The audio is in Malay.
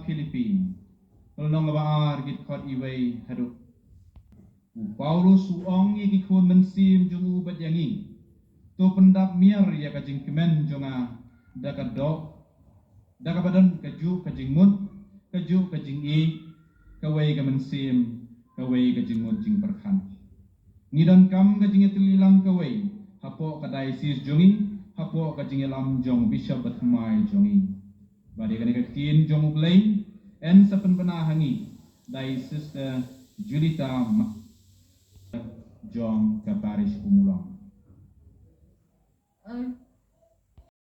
Philippines. Nong baar git khot iway haduk. Paulus uong igi kun mensim jung ubat yangi. To pendap miar ya kajing kemen jonga dakadok. Dakabadan kaju kajing mut, kaju kajing i, kawai ka mensim, kawai kajing mut jing perkhan. Nidon kam kajing itililang kawai, hapo kadai sis jongi, hapo kajing elam jong bishop batmai jongi. Badi kani kakin jong ublay, en sapen penahangi, dai sister Julita Jong ke Paris Umulong.